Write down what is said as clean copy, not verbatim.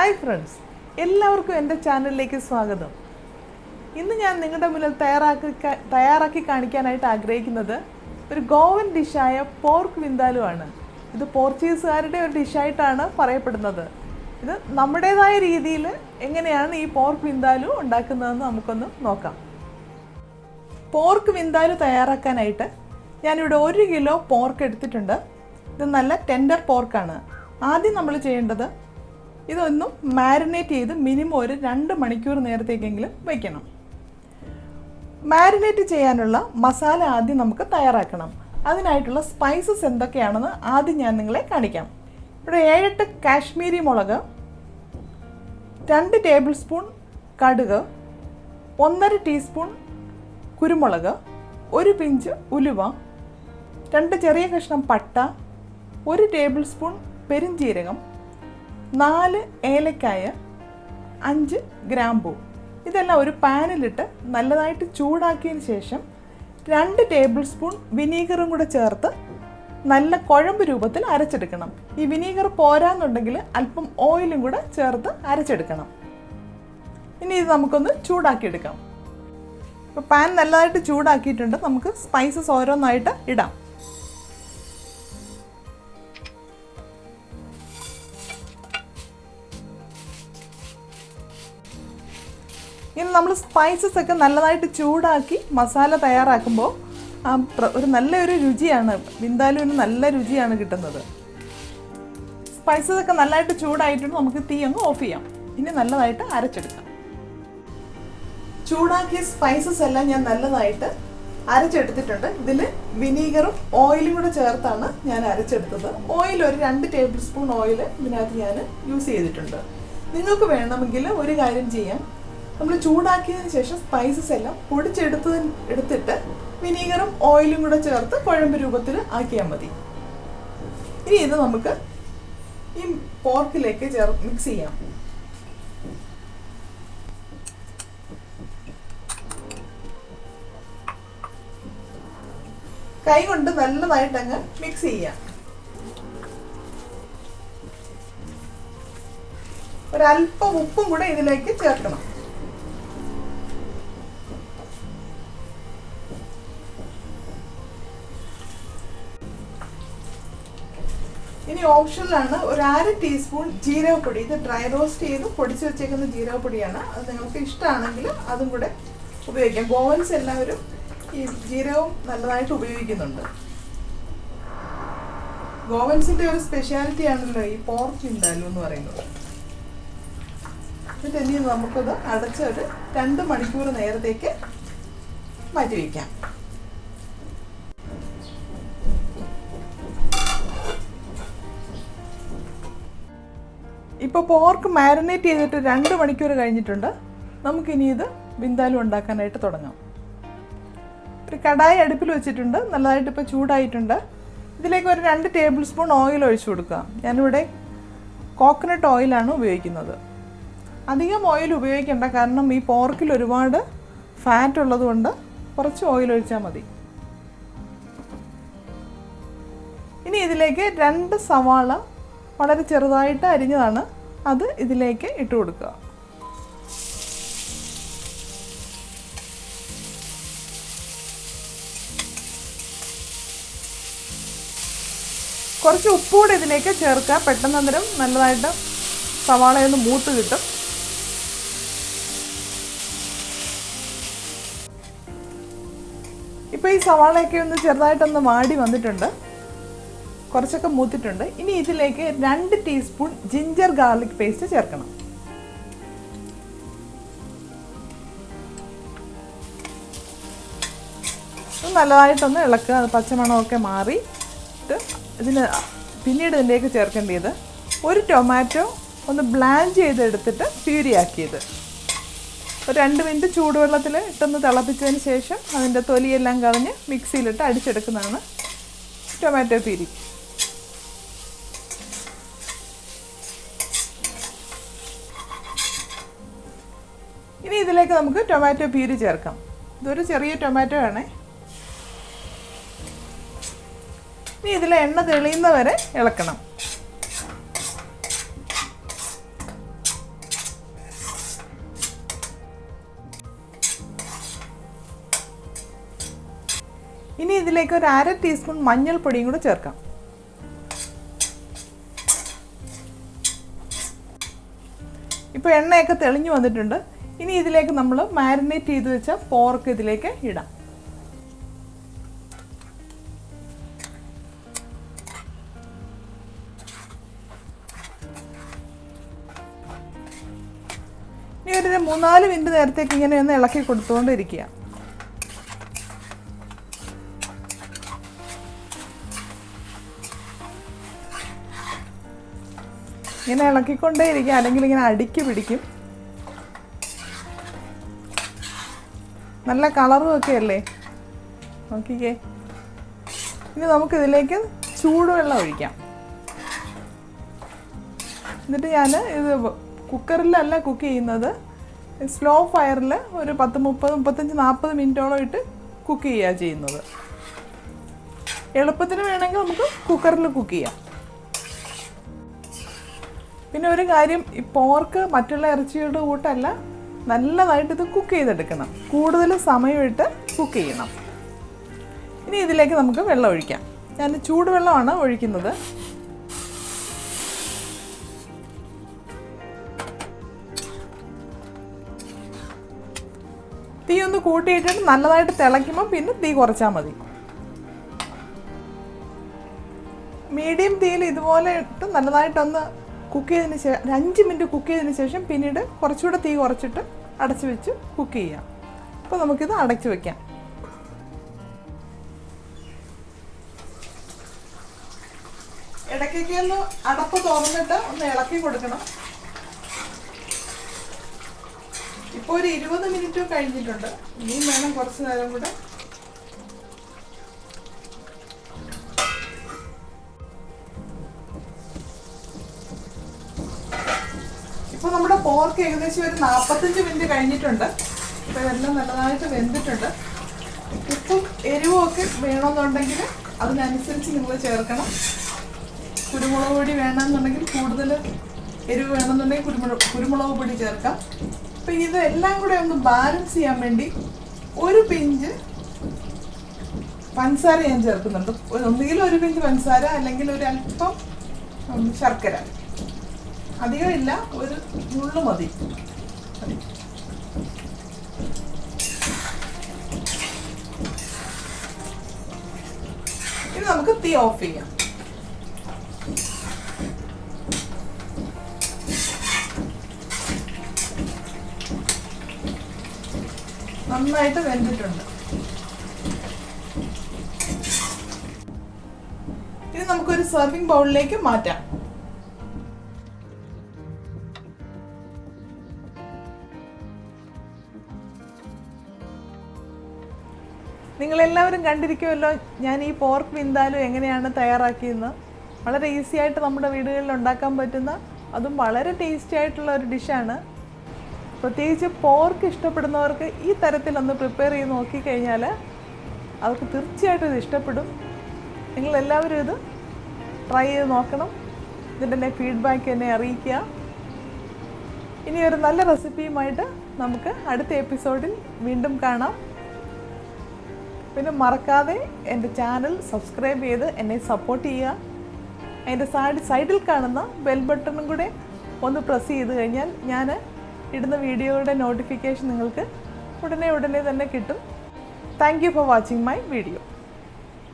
Hi friends, എല്ലാവർക്കും എൻ്റെ ചാനലിലേക്ക് സ്വാഗതം. ഇന്ന് ഞാൻ നിങ്ങളുടെ മുന്നിൽ തയ്യാറാക്കി കാണിക്കാനായിട്ട് ആഗ്രഹിക്കുന്നത് ഒരു ഗോവൻ ഡിഷായ പോർക്ക് വിന്താലു ആണ്. ഇത് പോർച്ചുഗീസുകാരുടെ ഒരു ഡിഷായിട്ടാണ് പറയപ്പെടുന്നത്. ഇത് നമ്മുടേതായ രീതിയിൽ എങ്ങനെയാണ് ഈ പോർക്ക് വിന്താലു ഉണ്ടാക്കുന്നതെന്ന് നമുക്കൊന്ന് നോക്കാം. പോർക്ക് വിന്താലു തയ്യാറാക്കാനായിട്ട് ഞാനിവിടെ 1 കിലോ പോർക്ക് എടുത്തിട്ടുണ്ട്. ഇത് നല്ല ടെൻഡർ പോർക്കാണ്. ആദ്യം നമ്മൾ ചെയ്യേണ്ടത് ഇതൊന്നും മാരിനേറ്റ് ചെയ്ത് മിനിമം ഒരു 2 മണിക്കൂർ നേരത്തേക്കെങ്കിലും വയ്ക്കണം. മാരിനേറ്റ് ചെയ്യാനുള്ള മസാല ആദ്യം നമുക്ക് തയ്യാറാക്കണം. അതിനായിട്ടുള്ള സ്പൈസസ് എന്തൊക്കെയാണെന്ന് ആദ്യം ഞാൻ നിങ്ങളെ കാണിക്കാം. ഇവിടെ 7-8 കാശ്മീരി മുളക്, 2 ടേബിൾ സ്പൂൺ കടുക്, 1.5 ടീസ്പൂൺ കുരുമുളക്, 1 പിഞ്ച് ഉലുവ, 2 ചെറിയ കഷ്ണം പട്ട, 1 ടേബിൾ സ്പൂൺ പെരുംജീരകം, 4 ഏലക്കായ, 5 ഗ്രാമ്പൂ. ഇതെല്ലാം ഒരു പാനിലിട്ട് നല്ലതായിട്ട് ചൂടാക്കിയതിന് ശേഷം 2 ടേബിൾ സ്പൂൺ വിനീഗറും കൂടെ ചേർത്ത് നല്ല കുഴമ്പ് രൂപത്തിൽ അരച്ചെടുക്കണം. ഈ വിനീഗർ പോരാന്നുണ്ടെങ്കിൽ അല്പം ഓയിലും കൂടെ ചേർത്ത് അരച്ചെടുക്കണം. ഇനി ഇത് നമുക്കൊന്ന് ചൂടാക്കിയെടുക്കാം. ഇപ്പോൾ പാൻ നല്ലതായിട്ട് ചൂടാക്കിയിട്ടുണ്ട്. നമുക്ക് സ്പൈസസ് ഓരോന്നായിട്ട് ഇടാം. ഇനി നമ്മൾ സ്പൈസസ് ഒക്കെ നല്ലതായിട്ട് ചൂടാക്കി മസാല തയ്യാറാക്കുമ്പോൾ ഒരു നല്ലൊരു രുചിയാണ്, വിന്താലുവിന് നല്ല രുചിയാണ് കിട്ടുന്നത്. സ്പൈസസ് ഒക്കെ നല്ലതായിട്ട് ചൂടായിട്ടുണ്ട്. നമുക്ക് തീ അങ്ങ് ഓഫ് ചെയ്യാം. ഇനി നല്ലതായിട്ട് അരച്ചെടുക്കാം. ചൂടാക്കിയ സ്പൈസസ് എല്ലാം ഞാൻ നല്ലതായിട്ട് അരച്ചെടുത്തിട്ടുണ്ട്. ഇതിൽ വിനീഗറും ഓയിലും കൂടെ ചേർത്താണ് ഞാൻ അരച്ചെടുത്തത്. ഓയിൽ ഒരു 2 ടേബിൾ സ്പൂൺ ഓയിൽ ഇതിനകത്ത് ഞാൻ യൂസ് ചെയ്തിട്ടുണ്ട്. നിങ്ങൾക്ക് വേണമെങ്കിൽ ഒരു കാര്യം ചെയ്യാം. നമ്മൾ ചൂടാക്കിയതിന് ശേഷം സ്പൈസസ് എല്ലാം എടുത്തിട്ട് വിനീഗറും ഓയിലും കൂടെ ചേർത്ത് കുഴമ്പ് രൂപത്തിൽ ആക്കിയാൽ മതി. ഇനി ഇത് നമുക്ക് ഈ പോർക്കിലേക്ക് മിക്സ് ചെയ്യാം. കൈ കൊണ്ട് നല്ലതായിട്ട് അങ്ങ് മിക്സ് ചെയ്യാം. ഒരല്പം ഉപ്പും കൂടെ ഇതിലേക്ക് ചേർക്കണം. ഇനി ഓപ്ഷനിലാണ് ഒരു 1/2 ടീസ്പൂൺ ജീരകപ്പൊടി. ഇത് ഡ്രൈ റോസ്റ്റ് ചെയ്ത് പൊടിച്ച് വെച്ചേക്കുന്ന ജീരകപ്പൊടിയാണ്. അത് നിങ്ങൾക്ക് ഇഷ്ടമാണെങ്കിൽ അതും കൂടെ ഉപയോഗിക്കാം. ഗോവൻസ് എല്ലാവരും ഈ ജീരകവും നല്ലതായിട്ട് ഉപയോഗിക്കുന്നുണ്ട്. ഗോവൻസിൻ്റെ ഒരു സ്പെഷ്യാലിറ്റി ആണല്ലോ ഈ പോർക്ക് വിന്താലു എന്ന് പറയുന്നത്. എന്നിട്ട് ഇനി നമുക്കത് അടച്ച് ഒരു 2 മണിക്കൂർ നേരത്തേക്ക് മാറ്റി വയ്ക്കാം. ഇപ്പോൾ പോർക്ക് മാരിനേറ്റ് ചെയ്തിട്ട് 2 മണിക്കൂർ കഴിഞ്ഞിട്ടുണ്ട്. നമുക്കിനി ഇത് വിന്താലു ഉണ്ടാക്കാനായിട്ട് തുടങ്ങാം. ഒരു കടായി അടുപ്പിൽ വെച്ചിട്ടുണ്ട്. നല്ലതായിട്ട് ഇപ്പോൾ ചൂടായിട്ടുണ്ട്. ഇതിലേക്ക് ഒരു 2 ടേബിൾ സ്പൂൺ ഓയിൽ ഒഴിച്ചു കൊടുക്കുക. ഞാനിവിടെ കോക്കനട്ട് ഓയിലാണ് ഉപയോഗിക്കുന്നത്. അധികം ഓയിൽ ഉപയോഗിക്കേണ്ട, കാരണം ഈ പോർക്കിൽ ഒരുപാട് ഫാറ്റ് ഉള്ളതുകൊണ്ട് കുറച്ച് ഓയിൽ ഒഴിച്ചാൽ മതി. ഇനി ഇതിലേക്ക് 2 സവാള വളരെ ചെറുതായിട്ട് അരിഞ്ഞതാണ്, അത് ഇതിലേക്ക് ഇട്ട് കൊടുക്കുക. കുറച്ച് ഉപ്പുകൂടെ ഇതിലേക്ക് ചേർക്കുക. പെട്ടെന്ന് അന്നേരം നല്ലതായിട്ട് സവാളയൊന്ന് മൂത്ത് കിട്ടും. ഇപ്പോൾ ഈ സവാളയൊക്കെ ഒന്ന് ചെറുതായിട്ടൊന്ന് വാടി വന്നിട്ടുണ്ട്, കുറച്ചൊക്കെ മൂത്തിട്ടുണ്ട്. ഇനി ഇതിലേക്ക് 2 ടീസ്പൂൺ ജിഞ്ചർ ഗാർലിക് പേസ്റ്റ് ചേർക്കണം. നല്ലതായിട്ടൊന്ന് ഇളക്കുക. പച്ചമണമൊക്കെ മാറിയിട്ട് പിന്നീട് ഇതിലേക്ക് ചേർക്കേണ്ടത് 1 ടൊമാറ്റോ ഒന്ന് ബ്ലാഞ്ച് ചെയ്തെടുത്തിട്ട് പ്യൂരിയാക്കിയത്. ഒരു 2 മിനിറ്റ് ചൂടുവെള്ളത്തിൽ ഇട്ടൊന്ന് തിളപ്പിച്ചതിന് ശേഷം അതിൻ്റെ തൊലിയെല്ലാം കളഞ്ഞ് മിക്സിയിലിട്ട് അടിച്ചെടുക്കുന്നതാണ് ടൊമാറ്റോ പ്യൂരി. ഇനി ഇതിലേക്ക് നമുക്ക് ടൊമാറ്റോ പ്യൂരി ചേർക്കാം. ഇതൊരു ചെറിയ ടൊമാറ്റോ ആണേ. ഇനി ഇതിലെ എണ്ണ തെളിയുന്ന വരെ ഇളക്കണം. ഇനി ഇതിലേക്ക് ഒരു 1/2 ടീസ്പൂൺ മഞ്ഞൾപ്പൊടിയും കൂടെ ചേർക്കാം. ഇപ്പോൾ എണ്ണയൊക്കെ തെളിഞ്ഞു വന്നിട്ടുണ്ട്. ഇനി ഇതിലേക്ക് നമ്മൾ മാരിനേറ്റ് ചെയ്ത് വെച്ച പോർക്ക് ഇതിലേക്ക് ഇടാം. ഇനി ഒരു 3-4 മിനിറ്റ് നേരത്തേക്ക് ഇങ്ങനെ ഒന്ന് ഇളക്കി കൊടുത്തുകൊണ്ടിരിക്കുക. ഇങ്ങനെ ഇളക്കിക്കൊണ്ടേ ഇരിക്കുക, അല്ലെങ്കിൽ ഇങ്ങനെ അടിക്ക് പിടിക്കും. നല്ല കളറും ഒക്കെ അല്ലേ, നോക്കിക്കേ. ഇനി നമുക്കിതിലേക്ക് ചൂടുവെള്ളം ഒഴിക്കാം. എന്നിട്ട് ഞാൻ ഇത് കുക്കറിലല്ല കുക്ക് ചെയ്യുന്നത്, സ്ലോ ഫയറിൽ ഒരു 10, 30, 35, 40 മിനിറ്റോളം ഇട്ട് കുക്ക് ചെയ്യുക ചെയ്യുന്നത്. എളുപ്പത്തിന് വേണമെങ്കിൽ നമുക്ക് കുക്കറിൽ കുക്ക് ചെയ്യാം. പിന്നെ ഒരു കാര്യം, ഈ പോർക്ക് മറ്റുള്ള ഇറച്ചിയുടെ കൂട്ടല്ല, നല്ലതായിട്ട് ഇത് കുക്ക് ചെയ്തെടുക്കണം. കൂടുതൽ സമയമിട്ട് കുക്ക് ചെയ്യണം. ഇനി ഇതിലേക്ക് നമുക്ക് വെള്ളം ഒഴിക്കാം. ഞാൻ ചൂടുവെള്ളമാണ് ഒഴിക്കുന്നത്. തീ ഒന്ന് കൂട്ടിയിട്ടിട്ട് നല്ലതായിട്ട് തിളയ്ക്കുമ്പോൾ പിന്നെ തീ കുറച്ചാൽ മതി. മീഡിയം തീയിൽ ഇതുപോലെ ഇട്ട് നല്ലതായിട്ടൊന്ന് കുക്ക് ചെയ്തതിന് ശേഷം 5 മിനിറ്റ് കുക്ക് ചെയ്തതിന് ശേഷം പിന്നീട് കുറച്ചുകൂടെ തീ കുറച്ചിട്ട് അടച്ചു വെച്ച് കുക്ക് ചെയ്യാം. അപ്പോൾ നമുക്കിത് അടച്ചു വയ്ക്കാം. ഇടയ്ക്കൊക്കെ ഒന്ന് അടപ്പ് തുറന്നിട്ട് ഒന്ന് ഇളക്കി കൊടുക്കണം. ഇപ്പോൾ ഒരു 20 മിനിറ്റ് കഴിഞ്ഞിട്ടുണ്ട്. ഇനിയും വേണം കുറച്ച് നേരം കൂടെ. ഇപ്പോൾ നമ്മുടെ പോർക്ക് ഏകദേശം ഒരു 45 മിനിറ്റ് കഴിഞ്ഞിട്ടുണ്ട്. ഇപ്പോൾ ഇതെല്ലാം നല്ലതായിട്ട് വെന്തിട്ടുണ്ട്. ഉപ്പും എരിവും ഒക്കെ വേണമെന്നുണ്ടെങ്കിൽ അതിനനുസരിച്ച് നിങ്ങൾ ചേർക്കണം. കുരുമുളക് പൊടി വേണമെന്നുണ്ടെങ്കിൽ കൂടുതൽ എരിവ് വേണമെന്നുണ്ടെങ്കിൽ കുരുമുളക് പൊടി ചേർക്കാം. അപ്പോൾ ഇതെല്ലാം കൂടെ ഒന്ന് ബാലൻസ് ചെയ്യാൻ വേണ്ടി ഒരു പിഞ്ച് പഞ്ചസാര ഞാൻ ചേർക്കുന്നുണ്ട്. ഒന്നുകിൽ ഒരു പിഞ്ച് പഞ്ചസാര, അല്ലെങ്കിൽ ഒരു അല്പം ശർക്കര. അധികം ഇല്ല, ഒരു നുള്ളു മതി. ഇനി നമുക്ക് തീ ഓഫ് ചെയ്യാം. നന്നായിട്ട് വെന്തിട്ടുണ്ട്. ഇനി നമുക്കൊരു സെർവിങ് ബൗളിലേക്ക് മാറ്റാം. നിങ്ങളെല്ലാവരും കണ്ടിരിക്കുമല്ലോ ഞാൻ ഈ പോർക്ക് വിന്താലു എങ്ങനെയാണ് തയ്യാറാക്കിയെന്ന്. വളരെ ഈസി ആയിട്ട് നമ്മുടെ വീടുകളിൽ ഉണ്ടാക്കാൻ പറ്റുന്ന, അതും വളരെ ടേസ്റ്റി ആയിട്ടുള്ള ഒരു ഡിഷാണ്. പ്രത്യേകിച്ച് പോർക്ക് ഇഷ്ടപ്പെടുന്നവർക്ക് ഈ തരത്തിലൊന്ന് പ്രിപ്പയർ ചെയ്ത് നോക്കിക്കഴിഞ്ഞാൽ അവർക്ക് തീർച്ചയായിട്ടും ഇത് ഇഷ്ടപ്പെടും. നിങ്ങളെല്ലാവരും ഇത് ട്രൈ ചെയ്ത് നോക്കണം. ഇതിൻ്റെ ഫീഡ്ബാക്ക് എന്നെ അറിയിക്കുക. ഇനി ഒരു നല്ല റെസിപ്പിയുമായിട്ട് നമുക്ക് അടുത്ത എപ്പിസോഡിൽ വീണ്ടും കാണാം. പിന്നെ മറക്കാതെ എൻ്റെ ചാനൽ സബ്സ്ക്രൈബ് ചെയ്ത് എന്നെ സപ്പോർട്ട് ചെയ്യുക. അതിൻ്റെ സൈഡിൽ കാണുന്ന ബെൽ ബട്ടണും കൂടെ ഒന്ന് പ്രസ് ചെയ്ത് കഴിഞ്ഞാൽ ഞാൻ ഇടുന്ന വീഡിയോയുടെ നോട്ടിഫിക്കേഷൻ നിങ്ങൾക്ക് ഉടനെ തന്നെ കിട്ടും. Thank you for watching my video.